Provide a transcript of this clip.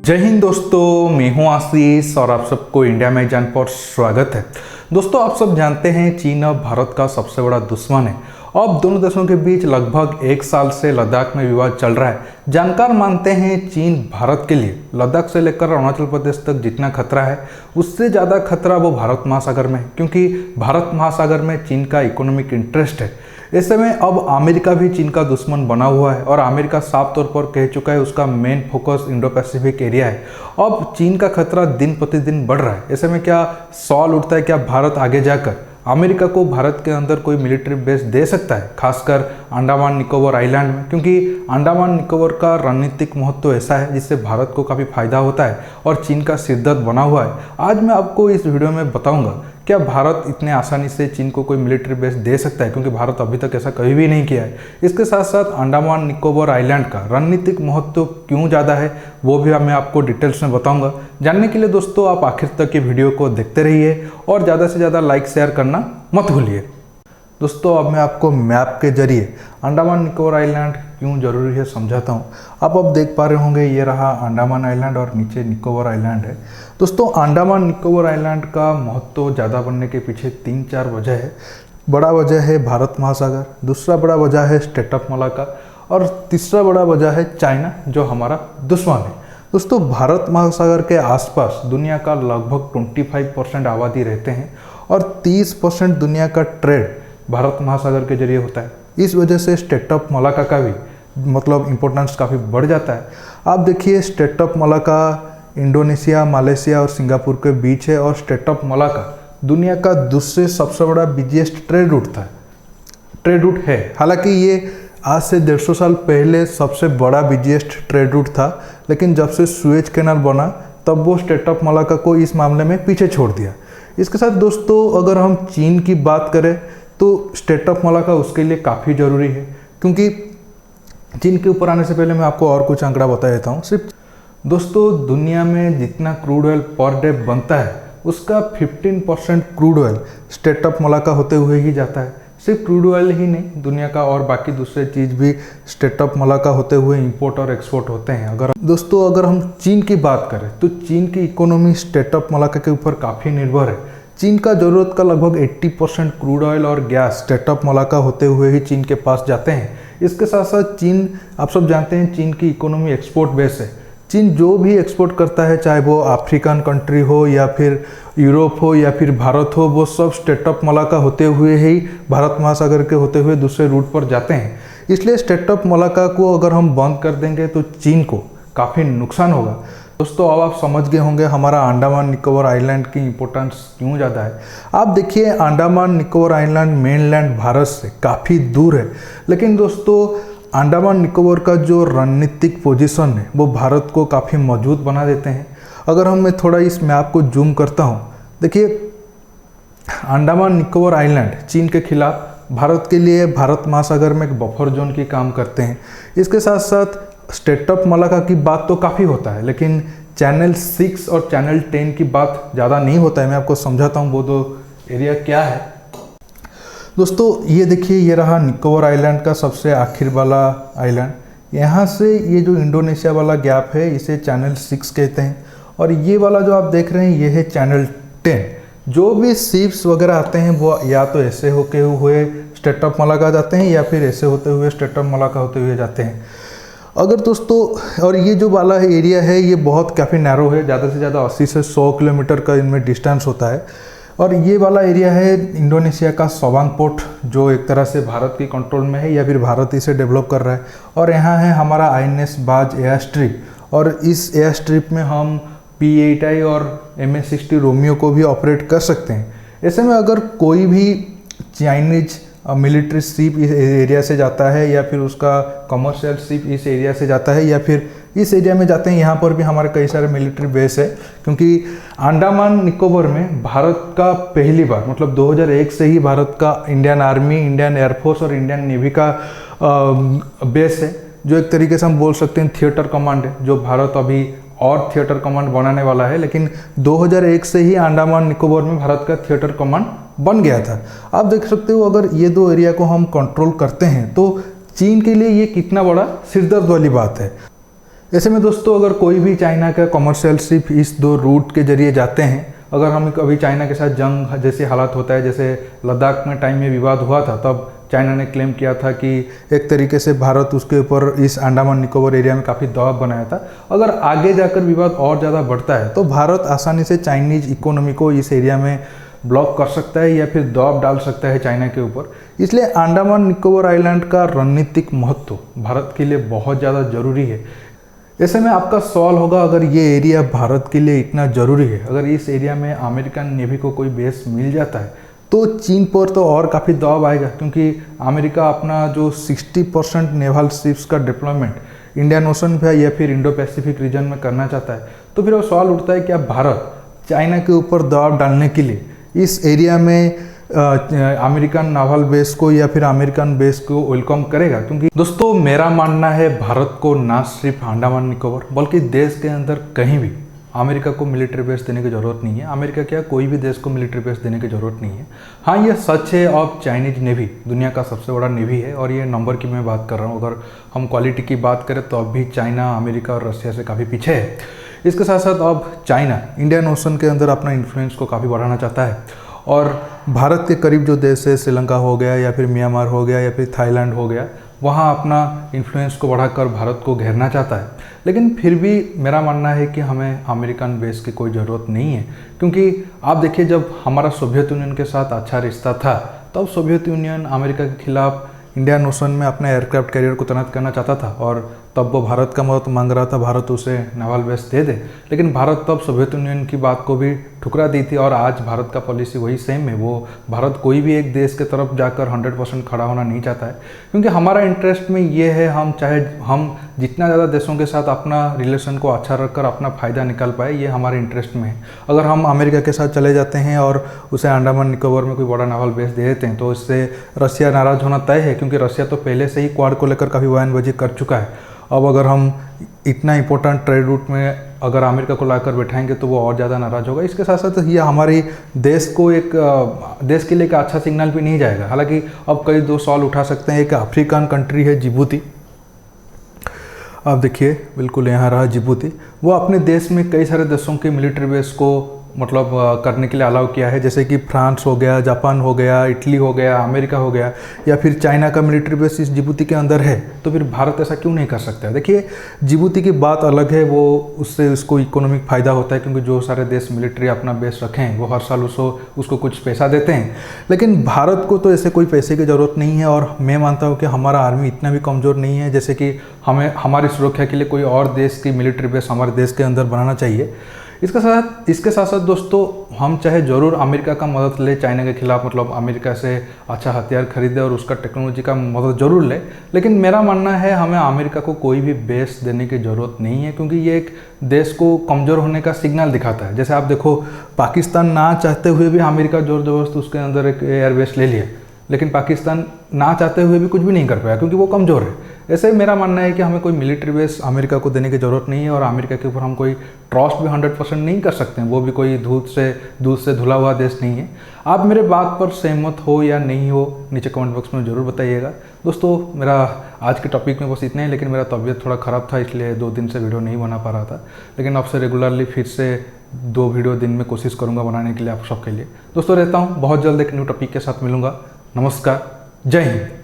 जय हिंद दोस्तों, मैं हूं आशीष और आप सबको इंडिया में जान पर स्वागत है। दोस्तों, आप सब जानते हैं चीन अब भारत का सबसे बड़ा दुश्मन है। अब दोनों देशों के बीच लगभग एक साल से लद्दाख में विवाद चल रहा है। जानकार मानते हैं चीन भारत के लिए लद्दाख से लेकर अरुणाचल प्रदेश तक जितना खतरा है उससे ज़्यादा खतरा वो भारत महासागर में है, क्योंकि भारत महासागर में चीन का इकोनॉमिक इंटरेस्ट है। ऐसे में अब अमेरिका भी चीन का दुश्मन बना हुआ है और अमेरिका साफ तौर पर कह चुका है उसका main focus Indo Pacific area है। अब चीन का खतरा दिन प्रतिदिन बढ़ रहा है। ऐसे में क्या सवाल उठता है, क्या भारत आगे जाकर अमेरिका को भारत के अंदर कोई मिलिट्री बेस दे सकता है, खासकर अंडमान निकोबार आइलैंड में, क्योंकि अंडमान निकोबार का रणनीतिक महत्व ऐसा है जिससे भारत को काफ़ी फायदा होता है और चीन का सिरदर्द बना हुआ है। आज मैं आपको इस वीडियो में बताऊंगा क्या भारत इतने आसानी से चीन को कोई मिलिट्री बेस दे सकता है, क्योंकि भारत अभी तक ऐसा कभी भी नहीं किया है। इसके साथ साथ अंडमान निकोबार आइलैंड का रणनीतिक महत्व क्यों ज़्यादा है वो भी मैं आपको डिटेल्स में बताऊंगा। जानने के लिए दोस्तों आप आखिर तक ये वीडियो को देखते रहिए और ज़्यादा से ज़्यादा लाइक शेयर करना मत भूलिए। दोस्तों, अब मैं आपको मैप के जरिए अंडमान निकोबार आइलैंड क्यों ज़रूरी है समझाता हूँ। आप अब देख पा रहे होंगे ये रहा अंडमान आइलैंड और नीचे निकोबार आइलैंड है। दोस्तों, अंडमान निकोबार आइलैंड का महत्व ज़्यादा बनने के पीछे 3-4 वजह है। बड़ा वजह है भारत महासागर, दूसरा बड़ा वजह है स्टेट ऑफ मलाक्का और तीसरा बड़ा वजह है चाइना जो हमारा दुश्मन है। दोस्तों, भारत महासागर के आसपास दुनिया का लगभग 25% आबादी रहते हैं और 30% दुनिया का ट्रेड भारत महासागर के जरिए होता है। इस वजह से स्टेट ऑफ मलाक्का का भी मतलब इम्पोर्टेंस काफ़ी बढ़ जाता है। आप देखिए, state of Malacca Indonesia, Malaysia और सिंगापुर के बीच है और स्टेट ऑफ मलाक्का दुनिया का दूसरे सबसे बड़ा बिजिएस्ट ट्रेड रूट है। हालांकि ये आज से 150 साल पहले सबसे बड़ा बिजिएस्ट ट्रेड रूट था, लेकिन जब से सुएज कैनाल बना तब वो स्टेट ऑफ मलाक्का को इस मामले में पीछे छोड़ दिया। इसके साथ दोस्तों, अगर हम चीन की बात करें तो स्टेट ऑफ मलाक्का उसके लिए काफ़ी ज़रूरी है, क्योंकि चीन के ऊपर आने से पहले मैं आपको और कुछ आंकड़ा बता देता हूँ। सिर्फ दोस्तों, दुनिया में जितना क्रूड ऑयल पर डे बनता है उसका 15% crude oil state of Malacca होते हुए ही जाता है। सिर्फ क्रूड ऑयल ही नहीं, दुनिया का और बाकी दूसरे चीज़ भी स्टेट ऑफ मलाक्का होते हुए इंपोर्ट और एक्सपोर्ट होते हैं। अगर हम चीन की बात करें तो चीन की इकोनॉमी स्टेट ऑफ मलाक्का के ऊपर काफ़ी निर्भर है। चीन का ज़रूरत का लगभग 80% क्रूड ऑयल और गैस स्टेट ऑफ मलाक्का होते हुए ही चीन के पास जाते हैं। इसके साथ साथ चीन, आप सब जानते हैं, चीन की इकोनॉमी एक्सपोर्ट बेस है। चीन जो भी एक्सपोर्ट करता है, चाहे वो अफ्रीकन कंट्री हो या फिर यूरोप हो या फिर भारत हो, वो सब स्टेट ऑफ मलाक्का होते हुए ही भारत महासागर के होते हुए दूसरे रूट पर जाते हैं। इसलिए स्टेट ऑफ मलाक्का को अगर हम बंद कर देंगे तो चीन को काफ़ी नुकसान होगा। दोस्तों, अब आप समझ गए होंगे हमारा अंडमान निकोबार आइलैंड की इम्पोर्टेंस क्यों ज़्यादा है। आप देखिए, अंडमान निकोबार आइलैंड मेनलैंड भारत से काफ़ी दूर है, लेकिन दोस्तों अंडमान निकोबार का जो रणनीतिक पोजीशन है वो भारत को काफ़ी मजबूत बना देते हैं। अगर मैं थोड़ा इस मैप को जूम करता हूँ, देखिए अंडमान निकोबार आइलैंड चीन के खिलाफ भारत के लिए भारत महासागर में एक बफर जोन की काम करते हैं। इसके साथ साथ स्टेट ऑफ मलाक्का की बात तो काफ़ी होता है, लेकिन चैनल 6 और चैनल 10 की बात ज़्यादा नहीं होता है। मैं आपको समझाता हूँ वो दो एरिया क्या है। दोस्तों, ये देखिए, ये रहा निकोबार आइलैंड का सबसे आखिर वाला आइलैंड। यहाँ से ये जो इंडोनेशिया वाला गैप है इसे चैनल 6 कहते हैं और ये वाला जो आप देख रहे हैं ये है चैनल 10। जो भी शिप्स वगैरह आते हैं वो या तो ऐसे होते हुए स्टेट ऑफ मलाक्का जाते हैं या फिर ऐसे होते हुए स्टेट ऑफ मलाक्का होते हुए जाते हैं। अगर दोस्तों, और ये जो वाला एरिया है ये बहुत काफ़ी नैरो है, ज़्यादा से ज़्यादा 80 से 100 किलोमीटर का इनमें डिस्टेंस होता है। और ये वाला एरिया है इंडोनेशिया का सवांग पोर्ट, जो एक तरह से भारत की कंट्रोल में है या फिर भारत इसे डेवलप कर रहा है। और यहाँ है हमारा INS बाज एयर स्ट्रिप और इस एयर स्ट्रिप में हम P-8I और MS-60 रोमियो को भी ऑपरेट कर सकते हैं। ऐसे में अगर कोई भी चाइनीज मिलिट्री शिप इस एरिया से जाता है या फिर उसका कमर्शियल शिप इस एरिया से जाता है या फिर इस एरिया में जाते हैं, यहाँ पर भी हमारे कई सारे मिलिट्री बेस है, क्योंकि अंडमान निकोबार में भारत का पहली बार मतलब 2001 से ही भारत का इंडियन आर्मी, इंडियन एयरफोर्स और इंडियन नेवी का बेस है, जो एक तरीके से हम बोल सकते हैं थिएटर कमांड है, जो भारत अभी और थिएटर कमांड बनाने वाला है। लेकिन 2001 से ही अंडमान निकोबार में भारत का थिएटर कमांड बन गया था। आप देख सकते हो, अगर ये दो एरिया को हम कंट्रोल करते हैं तो चीन के लिए ये कितना बड़ा सिरदर्द वाली बात है। ऐसे में दोस्तों अगर कोई भी चाइना का कमर्शियल शिप इस दो रूट के जरिए जाते हैं, अगर हम कभी चाइना के साथ जंग जैसे हालात होता है, जैसे लद्दाख में टाइम में विवाद हुआ था, तब चाइना ने क्लेम किया था कि एक तरीके से भारत उसके ऊपर इस अंडमान निकोबार एरिया में काफ़ी दबाव बनाया था। अगर आगे जाकर विवाद और ज़्यादा बढ़ता है तो भारत आसानी से चाइनीज इकोनॉमी को इस एरिया में ब्लॉक कर सकता है या फिर दबाव डाल सकता है चाइना के ऊपर। इसलिए अंडमान निकोबार आइलैंड का रणनीतिक महत्व भारत के लिए बहुत ज़्यादा ज़रूरी है। ऐसे में आपका सवाल होगा, अगर ये एरिया भारत के लिए इतना ज़रूरी है, अगर इस एरिया में अमेरिकन नेवी को कोई बेस मिल जाता है तो चीन पर तो और काफ़ी दबाव आएगा, क्योंकि अमेरिका अपना जो 60% नेवल शिप्स का डिप्लॉयमेंट इंडियन ओशन में या फिर इंडो पैसिफिक रीजन में करना चाहता है। तो फिर वो सवाल उठता है, क्या भारत चाइना के ऊपर दबाव डालने के लिए इस एरिया में अमेरिकन नावल बेस को या फिर अमेरिकन बेस को वेलकम करेगा? क्योंकि दोस्तों मेरा मानना है भारत को ना सिर्फ अंडमान निकोबार बल्कि देश के अंदर कहीं भी अमेरिका को मिलिट्री बेस देने की ज़रूरत नहीं है। अमेरिका क्या, कोई भी देश को मिलिट्री बेस देने की ज़रूरत नहीं है। हाँ, ये सच है, अब चाइनीज नेवी दुनिया का सबसे बड़ा नेवी है और ये नंबर की मैं बात कर रहा हूँ। अगर हम क्वालिटी की बात करें तो अब भी चाइना अमेरिका और रशिया से काफ़ी पीछे है। इसके साथ साथ अब चाइना इंडियन ओशन के अंदर अपना इन्फ्लुएंस को काफ़ी बढ़ाना चाहता है और भारत के करीब जो देश है, श्रीलंका हो गया या फिर म्यांमार हो गया या फिर थाईलैंड हो गया, वहाँ अपना इन्फ्लुएंस को बढ़ाकर भारत को घेरना चाहता है। लेकिन फिर भी मेरा मानना है कि हमें अमेरिकन बेस की कोई ज़रूरत नहीं है, क्योंकि आप देखिए जब हमारा सोवियत यूनियन के साथ अच्छा रिश्ता था तब सोवियत यूनियन अमेरिका के खिलाफ इंडियन ओशन में अपने एयरक्राफ्ट कैरियर को तैनात करना चाहता था और तब वो भारत का मदद मांग रहा था, भारत उसे नावल बेस दे दे। लेकिन भारत तब सोवियत यूनियन की बात को भी ठुकरा दी थी और आज भारत का पॉलिसी वही सेम है। वो भारत कोई भी एक देश के तरफ जाकर 100% खड़ा होना नहीं चाहता है, क्योंकि हमारा इंटरेस्ट में ये है, हम जितना ज़्यादा देशों के साथ अपना रिलेशन को अच्छा रखकर अपना फ़ायदा निकाल पाए, ये हमारे इंटरेस्ट में है। अगर हम अमेरिका के साथ चले जाते हैं और उसे अंडमान निकोबार में कोई बड़ा नावल बेस दे देते हैं तो इससे रशिया नाराज़ होना तय है, क्योंकि रशिया तो पहले से ही क्वाड को लेकर काफ़ी बयानबाजी कर चुका है। अब अगर हम इतना इंपॉर्टेंट ट्रेड रूट में अगर अमेरिका को लाकर बैठाएंगे तो वो और ज़्यादा नाराज़ होगा। इसके साथ साथ ये हमारे देश को देश के लिए एक अच्छा सिग्नल भी नहीं जाएगा। हालांकि अब कई दो सवाल उठा सकते हैं। एक अफ्रीकन कंट्री है जिबूती, आप देखिए बिल्कुल यहाँ रहा जिबूती, वो अपने देश में कई सारे देशों के मिलिट्री बेस को मतलब करने के लिए अलाउ किया है, जैसे कि फ्रांस हो गया, जापान हो गया, इटली हो गया, अमेरिका हो गया, या फिर चाइना का मिलिट्री बेस इस जिबूती के अंदर है। तो फिर भारत ऐसा क्यों नहीं कर सकता है? देखिए जिबूती की बात अलग है, वो उससे उसको इकोनॉमिक फ़ायदा होता है, क्योंकि जो सारे देश मिलिट्री अपना बेस रखें वो हर साल उसको कुछ पैसा देते हैं। लेकिन भारत को तो ऐसे कोई पैसे की ज़रूरत नहीं है और मैं मानता हूँ कि हमारा आर्मी इतना भी कमज़ोर नहीं है जैसे कि हमें हमारी सुरक्षा के लिए कोई और देश की मिलिट्री बेस हमारे देश के अंदर बनाना चाहिए। इसके साथ साथ दोस्तों हम चाहे ज़रूर अमेरिका का मदद ले चाइना के खिलाफ, मतलब अमेरिका से अच्छा हथियार खरीदे और उसका टेक्नोलॉजी का मदद ज़रूर ले, लेकिन मेरा मानना है हमें अमेरिका को कोई भी बेस देने की ज़रूरत नहीं है, क्योंकि ये एक देश को कमज़ोर होने का सिग्नल दिखाता है। जैसे आप देखो पाकिस्तान ना चाहते हुए भी अमेरिका ज़ोर ज़बरदस्त उसके अंदर एक एयर बेस ले लिया, लेकिन पाकिस्तान ना चाहते हुए भी कुछ भी नहीं कर पाया क्योंकि वो कमज़ोर है। ऐसे मेरा मानना है कि हमें कोई मिलिट्री बेस अमेरिका को देने की ज़रूरत नहीं है और अमेरिका के ऊपर हम कोई ट्रस्ट भी 100% नहीं कर सकते हैं। वो भी कोई दूध से धुला हुआ देश नहीं है। आप मेरे बात पर सहमत हो या नहीं हो नीचे कमेंट बॉक्स में ज़रूर बताइएगा। दोस्तों मेरा आज के टॉपिक में बस इतना ही, लेकिन मेरा तबीयत थोड़ा ख़राब था इसलिए 2 दिन से वीडियो नहीं बना पा रहा था, लेकिन अब से रेगुलरली फिर से 2 वीडियो दिन में कोशिश करूँगा बनाने के लिए आप सबके लिए। दोस्तों रहता हूँ, बहुत जल्द एक न्यू टॉपिक के साथ मिलूँगा। नमस्कार, जय हिंद।